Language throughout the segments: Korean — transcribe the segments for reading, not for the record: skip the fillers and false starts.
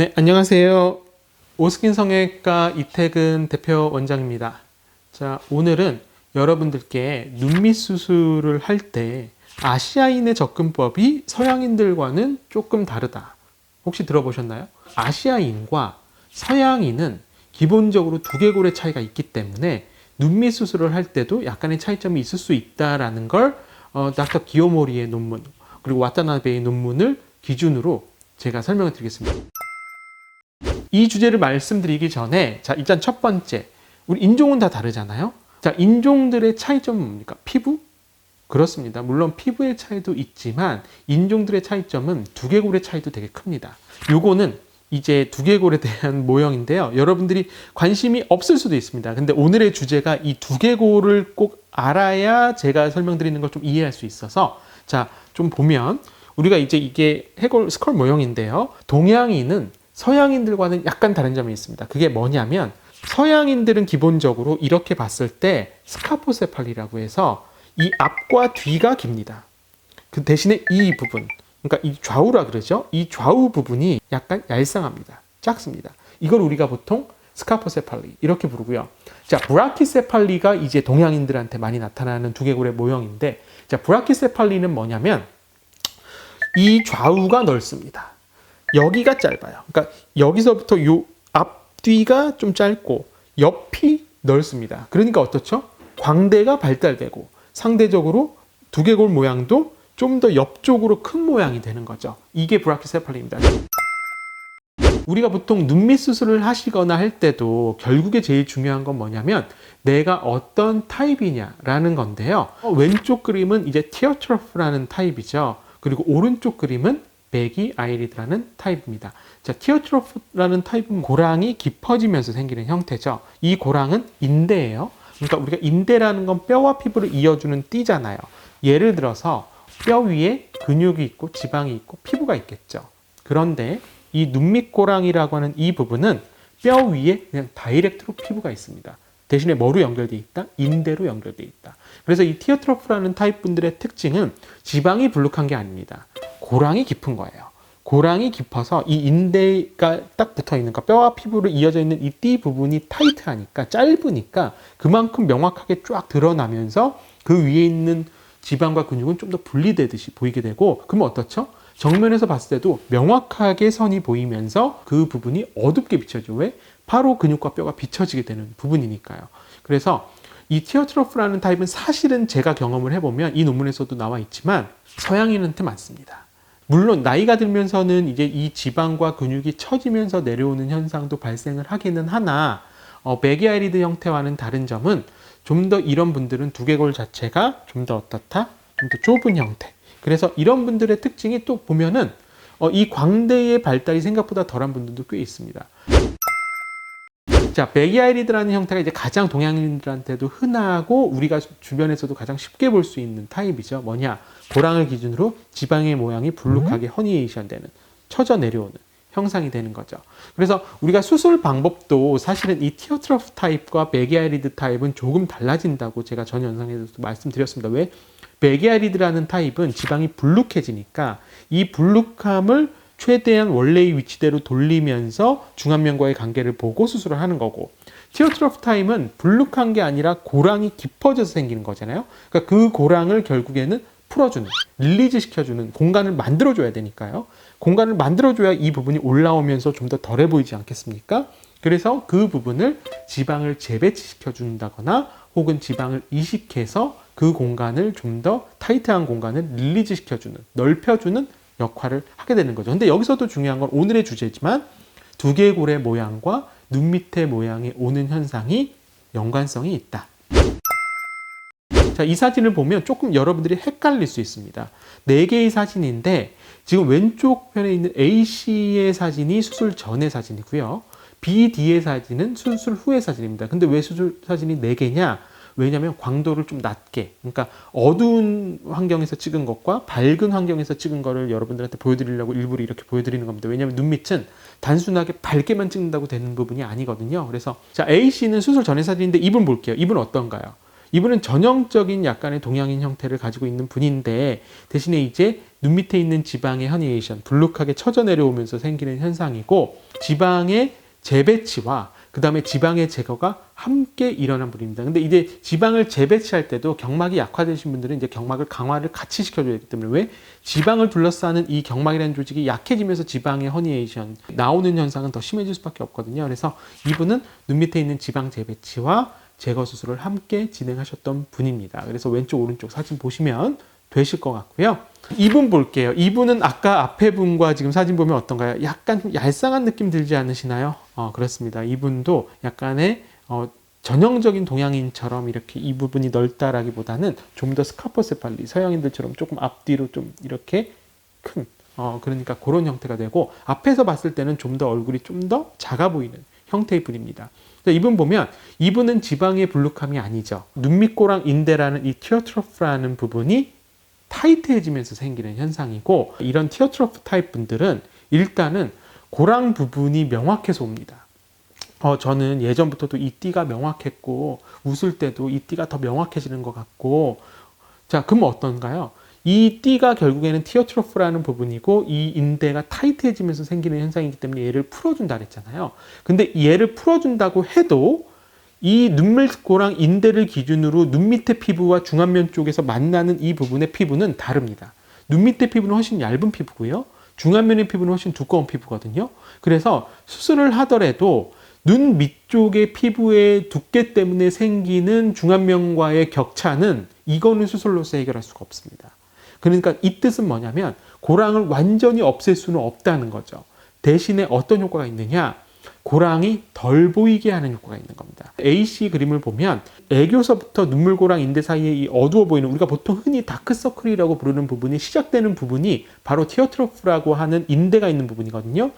네, 안녕하세요. 오스킨 성형외과 이태근 대표 원장입니다. 자, 오늘은 여러분들께 눈밑 수술을 할 때 아시아인의 접근법이 서양인들과는 조금 다르다. 혹시 들어보셨나요? 아시아인과 서양인은 기본적으로 두개골의 차이가 있기 때문에 눈밑 수술을 할 때도 약간의 차이점이 있을 수 있다라는 걸 닥터 기요모리의 논문 그리고 와타나베의 논문을 기준으로 제가 설명을 드리겠습니다. 이 주제를 말씀드리기 전에 자, 일단 첫 번째, 우리 인종은 다 다르잖아요. 자, 인종들의 차이점은 뭡니까? 피부? 그렇습니다. 물론 피부의 차이도 있지만 인종들의 차이점은 두개골의 차이도 되게 큽니다. 요거는 이제 두개골에 대한 모형인데요. 여러분들이 관심이 없을 수도 있습니다. 근데 오늘의 주제가 이 두개골을 꼭 알아야 제가 설명드리는 걸 좀 이해할 수 있어서 자, 좀 보면 우리가 이제 이게 해골 스컬 모형인데요. 동양인은 서양인들과는 약간 다른 점이 있습니다. 그게 뭐냐면 서양인들은 기본적으로 이렇게 봤을 때 스카포세팔리라고 해서 이 앞과 뒤가 깁니다. 그 대신에 이 부분, 그러니까 이 좌우라 그러죠. 이 좌우 부분이 약간 얄쌍합니다. 작습니다. 이걸 우리가 보통 스카포세팔리 이렇게 부르고요. 자, 브라키세팔리가 이제 동양인들한테 많이 나타나는 두개골의 모형인데, 자, 브라키세팔리는 뭐냐면 이 좌우가 넓습니다. 여기가 짧아요. 그러니까 여기서부터 요 앞뒤가 좀 짧고 옆이 넓습니다. 그러니까 어떻죠? 광대가 발달되고 상대적으로 두개골 모양도 좀 더 옆쪽으로 큰 모양이 되는 거죠. 이게 브라키세팔리입니다. 우리가 보통 눈밑 수술을 하시거나 할 때도 결국에 제일 중요한 건 뭐냐면 내가 어떤 타입이냐라는 건데요. 왼쪽 그림은 이제 티어트로프라는 타입이죠. 그리고 오른쪽 그림은 베기 아이리드라는 타입입니다. 자, 티어트로프라는 타입은 고랑이 깊어지면서 생기는 형태죠. 이 고랑은 인대예요. 그러니까 우리가 인대라는 건 뼈와 피부를 이어주는 띠잖아요. 예를 들어서 뼈 위에 근육이 있고 지방이 있고 피부가 있겠죠. 그런데 이 눈밑고랑이라고 하는 이 부분은 뼈 위에 그냥 다이렉트로 피부가 있습니다. 대신에 뭐로 연결되어 있다? 인대로 연결되어 있다. 그래서 이 티어트로프라는 타입 분들의 특징은 지방이 불룩한 게 아닙니다. 고랑이 깊은 거예요. 고랑이 깊어서 이 인대가 딱 붙어 있는, 그러니까 뼈와 피부로 이어져 있는 이 띠 부분이 타이트하니까, 짧으니까 그만큼 명확하게 쫙 드러나면서 그 위에 있는 지방과 근육은 좀 더 분리되듯이 보이게 되고, 그러면 어떻죠? 정면에서 봤을 때도 명확하게 선이 보이면서 그 부분이 어둡게 비춰져. 왜? 바로 근육과 뼈가 비춰지게 되는 부분이니까요. 그래서 이 티어트로프라는 타입은 사실은 제가 경험을 해보면 이 논문에서도 나와 있지만 서양인한테 많습니다. 물론 나이가 들면서는 이제 이 지방과 근육이 처지면서 내려오는 현상도 발생을 하기는 하나 베기 아이리드 형태와는 다른 점은 좀 더 이런 분들은 두개골 자체가 좀 더 어떻다? 좀 더 좁은 형태. 그래서 이런 분들의 특징이 또 보면은 이 광대의 발달이 생각보다 덜한 분들도 꽤 있습니다. 자, 베기 아이리드라는 형태가 이제 가장 동양인들한테도 흔하고 우리가 주변에서도 가장 쉽게 볼 수 있는 타입이죠. 뭐냐? 고랑을 기준으로 지방의 모양이 불룩하게 허니에이션 되는, 처져 내려오는 형상이 되는 거죠. 그래서 우리가 수술 방법도 사실은 이 티어트로프 타입과 베기 아이리드 타입은 조금 달라진다고 제가 전 영상에서도 말씀드렸습니다. 왜? 베기 아이리드라는 타입은 지방이 불룩해지니까 이 불룩함을 최대한 원래의 위치대로 돌리면서 중안면과의 관계를 보고 수술을 하는 거고, 티어트로프 타입은 불룩한 게 아니라 고랑이 깊어져서 생기는 거잖아요. 그러니까 그 고랑을 결국에는 풀어주는, 릴리즈 시켜주는 공간을 만들어줘야 되니까요. 공간을 만들어줘야 이 부분이 올라오면서 좀 더 덜해 보이지 않겠습니까? 그래서 그 부분을 지방을 재배치시켜준다거나 혹은 지방을 이식해서 그 공간을 좀 더 타이트한 공간을 릴리즈 시켜주는, 넓혀주는 역할을 하게 되는 거죠. 근데 여기서도 중요한 건 오늘의 주제지만 두개골의 모양과 눈 밑의 모양이 오는 현상이 연관성이 있다. 자, 이 사진을 보면 조금 여러분들이 헷갈릴 수 있습니다. 4개의 사진인데 지금 왼쪽 편에 있는 A씨의 사진이 수술 전의 사진이고요. BD의 사진은 수술 후의 사진입니다. 근데 왜 수술 사진이 4개냐? 왜냐하면 광도를 좀 낮게, 그러니까 어두운 환경에서 찍은 것과 밝은 환경에서 찍은 거를 여러분들한테 보여드리려고 일부러 이렇게 보여드리는 겁니다. 왜냐하면 눈밑은 단순하게 밝게만 찍는다고 되는 부분이 아니거든요. 그래서 자, A씨는 수술 전의 사진인데 이분 볼게요. 이분 어떤가요? 이분은 전형적인 약간의 동양인 형태를 가지고 있는 분인데 대신에 이제 눈 밑에 있는 지방의 허니에이션, 불룩하게 처져 내려오면서 생기는 현상이고 지방의 재배치와 그 다음에 지방의 제거가 함께 일어난 분입니다. 근데 이제 지방을 재배치할 때도 경막이 약화되신 분들은 이제 경막을 강화를 같이 시켜줘야 되기 때문에 왜? 지방을 둘러싸는 이 경막이라는 조직이 약해지면서 지방의 허니에이션 나오는 현상은 더 심해질 수밖에 없거든요. 그래서 이분은 눈 밑에 있는 지방 재배치와 제거 수술을 함께 진행하셨던 분입니다. 그래서 왼쪽 오른쪽 사진 보시면 되실 것 같고요. 이분 볼게요. 이분은 아까 앞에 분과 지금 사진 보면 어떤가요? 약간 좀 얄쌍한 느낌 들지 않으시나요? 그렇습니다. 이분도 약간의 전형적인 동양인처럼 이렇게 이 부분이 넓다라기보다는 좀 더 스카포세팔리, 서양인들처럼 조금 앞뒤로 좀 이렇게 큰 그러니까 그런 형태가 되고 앞에서 봤을 때는 좀 더 얼굴이 좀 더 작아 보이는 형태의 분입니다. 이분 보면 이분은 지방의 불룩함이 아니죠. 눈밑고랑 인대라는 이 티어트로프라는 부분이 타이트해지면서 생기는 현상이고 이런 티어트로프 타입 분들은 일단은 고랑 부분이 명확해서 옵니다. 저는 예전부터도 이 띠가 명확했고 웃을 때도 이 띠가 더 명확해지는 것 같고 자 그럼 어떤가요? 이 띠가 결국에는 티어트로프라는 부분이고 이 인대가 타이트해지면서 생기는 현상이기 때문에 얘를 풀어준다 그랬잖아요. 근데 얘를 풀어준다고 해도 이 눈물고랑 인대를 기준으로 눈 밑에 피부와 중안면 쪽에서 만나는 이 부분의 피부는 다릅니다. 눈 밑에 피부는 훨씬 얇은 피부고요. 중안면의 피부는 훨씬 두꺼운 피부거든요. 그래서 수술을 하더라도 눈 밑쪽의 피부의 두께 때문에 생기는 중안면과의 격차는 이거는 수술로서 해결할 수가 없습니다. 그러니까 이 뜻은 뭐냐면 고랑을 완전히 없앨 수는 없다는 거죠. 대신에 어떤 효과가 있느냐? 고랑이 덜 보이게 하는 효과가 있는 겁니다. AC 그림을 보면 애교서부터 눈물고랑 인대 사이에 이 어두워 보이는 우리가 보통 흔히 다크서클이라고 부르는 부분이 시작되는 부분이 바로 티어트로프라고 하는 인대가 있는 부분이거든요.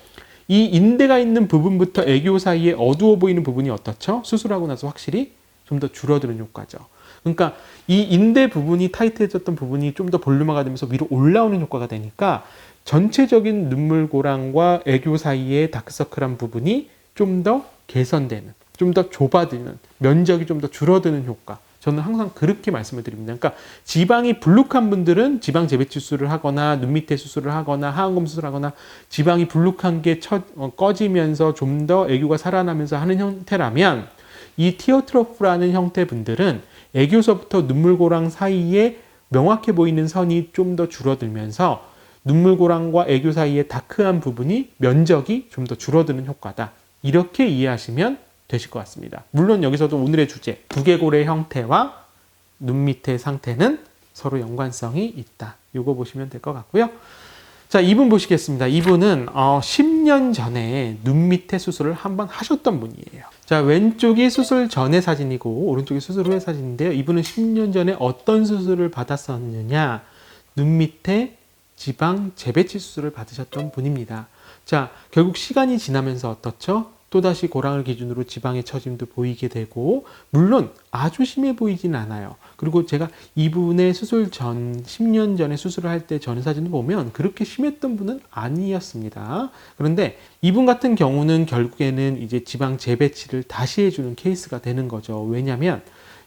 이 인대가 있는 부분부터 애교 사이에 어두워 보이는 부분이 어떻죠? 수술하고 나서 확실히 좀 더 줄어드는 효과죠. 그러니까 이 인대 부분이 타이트해졌던 부분이 좀 더 볼륨화가 되면서 위로 올라오는 효과가 되니까 전체적인 눈물고랑과 애교 사이의 다크서클한 부분이 좀 더 개선되는, 좀 더 좁아지는, 면적이 좀 더 줄어드는 효과. 저는 항상 그렇게 말씀을 드립니다. 그러니까 지방이 불룩한 분들은 지방 재배치 수술을 하거나 눈 밑에 수술을 하거나 하안검 수술을 하거나 지방이 불룩한 게 꺼지면서 좀 더 애교가 살아나면서 하는 형태라면 이 티어트로프라는 형태 분들은 애교서부터 눈물고랑 사이에 명확해 보이는 선이 좀 더 줄어들면서 눈물고랑과 애교 사이의 다크한 부분이 면적이 좀 더 줄어드는 효과다. 이렇게 이해하시면 되실 것 같습니다. 물론 여기서도 오늘의 주제 두개골의 형태와 눈 밑의 상태는 서로 연관성이 있다. 이거 보시면 될 것 같고요. 자, 이분 보시겠습니다. 이분은 10년 전에 눈 밑에 수술을 한번 하셨던 분이에요. 자, 왼쪽이 수술 전의 사진이고 오른쪽이 수술 후의 사진인데요. 이분은 10년 전에 어떤 수술을 받았었느냐? 눈 밑에 지방 재배치 수술을 받으셨던 분입니다. 자, 결국 시간이 지나면서 어떻죠? 또다시 고랑을 기준으로 지방의 처짐도 보이게 되고 물론 아주 심해 보이진 않아요. 그리고 제가 이분의 수술 전 10년 전에 수술을 할 때 전 사진을 보면 그렇게 심했던 분은 아니었습니다. 그런데 이분 같은 경우는 결국에는 이제 지방 재배치를 다시 해주는 케이스가 되는 거죠. 왜냐하면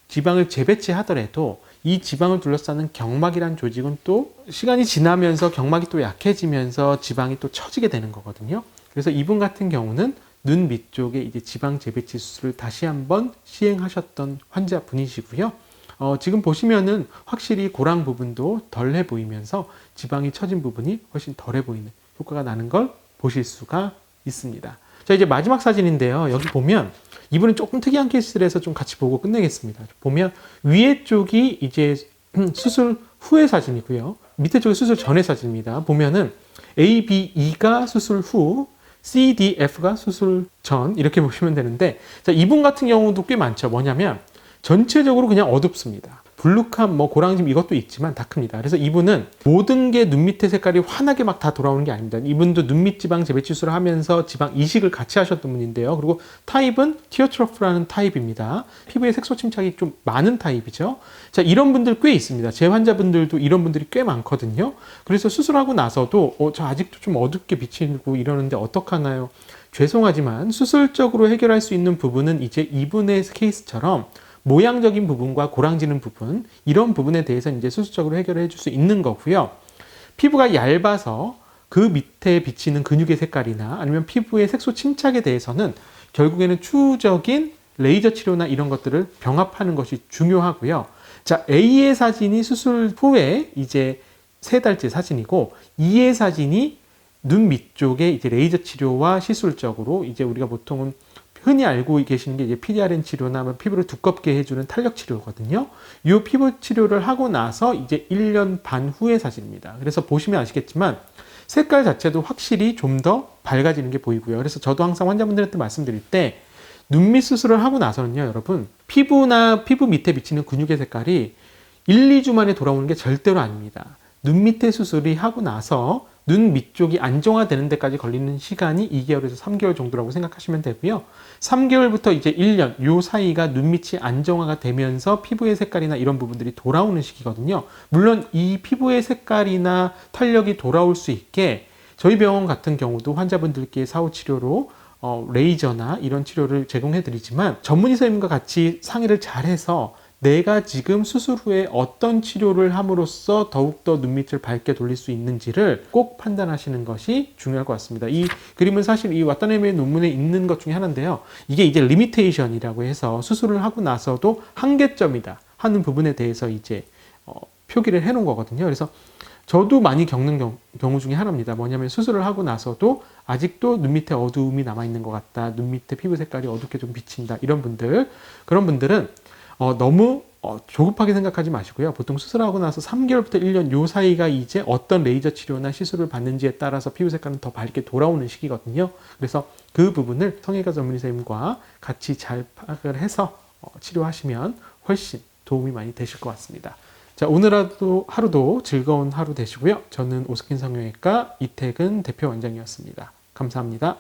지방을 재배치하더라도 이 지방을 둘러싸는 경막이란 조직은 또 시간이 지나면서 경막이 또 약해지면서 지방이 또 처지게 되는 거거든요. 그래서 이분 같은 경우는 눈 밑쪽에 이제 지방 재배치 수술을 다시 한번 시행하셨던 환자분이시고요. 지금 보시면은 확실히 고랑 부분도 덜해 보이면서 지방이 처진 부분이 훨씬 덜해 보이는 효과가 나는 걸 보실 수가 있습니다. 자, 이제 마지막 사진인데요. 여기 보면 이분은 조금 특이한 케이스를 해서 좀 같이 보고 끝내겠습니다. 보면 위에 쪽이 이제 수술 후의 사진이고요. 밑에 쪽이 수술 전의 사진입니다. 보면은 A, B, E가 수술 후, C, D, F가 수술 전 이렇게 보시면 되는데 자, 이분 같은 경우도 꽤 많죠. 뭐냐면 전체적으로 그냥 어둡습니다. 불룩함, 고랑짐 이것도 있지만 다 큽니다. 그래서 이분은 모든 게 눈 밑의 색깔이 환하게 막 다 돌아오는 게 아닙니다. 이분도 눈밑 지방 재배치 수술을 하면서 지방 이식을 같이 하셨던 분인데요. 그리고 타입은 티어트로프라는 타입입니다. 피부에 색소 침착이 좀 많은 타입이죠. 자, 이런 분들 꽤 있습니다. 제 환자분들도 이런 분들이 꽤 많거든요. 그래서 수술하고 나서도 저 아직도 좀 어둡게 비치고 이러는데 어떡하나요? 죄송하지만 수술적으로 해결할 수 있는 부분은 이제 이분의 케이스처럼 모양적인 부분과 고랑지는 부분, 이런 부분에 대해서 이제 수술적으로 해결을 해줄 수 있는 거고요. 피부가 얇아서 그 밑에 비치는 근육의 색깔이나 아니면 피부의 색소 침착에 대해서는 결국에는 추후적인 레이저 치료나 이런 것들을 병합하는 것이 중요하고요. 자, A의 사진이 수술 후에 이제 3달째 사진이고, E의 사진이 눈 밑쪽에 이제 레이저 치료와 시술적으로 이제 우리가 보통은 흔히 알고 계시는 게 이제 PDRN 치료나 피부를 두껍게 해주는 탄력 치료거든요. 이 피부 치료를 하고 나서 이제 1년 반 후의 사진입니다. 그래서 보시면 아시겠지만 색깔 자체도 확실히 좀 더 밝아지는 게 보이고요. 그래서 저도 항상 환자분들한테 말씀드릴 때 눈밑 수술을 하고 나서는요, 여러분, 피부나 피부 밑에 비치는 근육의 색깔이 1, 2주 만에 돌아오는 게 절대로 아닙니다. 눈 밑에 수술이 하고 나서 눈 밑쪽이 안정화되는 데까지 걸리는 시간이 2개월에서 3개월 정도라고 생각하시면 되고요. 3개월부터 이제 1년, 요 사이가 눈 밑이 안정화가 되면서 피부의 색깔이나 이런 부분들이 돌아오는 시기거든요. 물론 이 피부의 색깔이나 탄력이 돌아올 수 있게 저희 병원 같은 경우도 환자분들께 사후 치료로 레이저나 이런 치료를 제공해 드리지만 전문의사님과 같이 상의를 잘해서 내가 지금 수술 후에 어떤 치료를 함으로써 더욱더 눈밑을 밝게 돌릴 수 있는지를 꼭 판단하시는 것이 중요할 것 같습니다. 이 그림은 사실 이 와타나베의 논문에 있는 것 중에 하나인데요. 이게 이제 리미테이션이라고 해서 수술을 하고 나서도 한계점이다 하는 부분에 대해서 이제 표기를 해 놓은 거거든요. 그래서 저도 많이 겪는 경우 중에 하나입니다. 뭐냐면 수술을 하고 나서도 아직도 눈 밑에 어두움이 남아있는 것 같다. 눈 밑에 피부 색깔이 어둡게 좀 비친다. 이런 분들, 그런 분들은 너무 조급하게 생각하지 마시고요. 보통 수술하고 나서 3개월부터 1년 요 사이가 이제 어떤 레이저 치료나 시술을 받는지에 따라서 피부 색깔은 더 밝게 돌아오는 시기거든요. 그래서 그 부분을 성형외과 전문의사님과 같이 잘 파악을 해서 치료하시면 훨씬 도움이 많이 되실 것 같습니다. 자, 오늘 하루도 즐거운 하루 되시고요. 저는 오스킨 성형외과 이태근 대표 원장이었습니다. 감사합니다.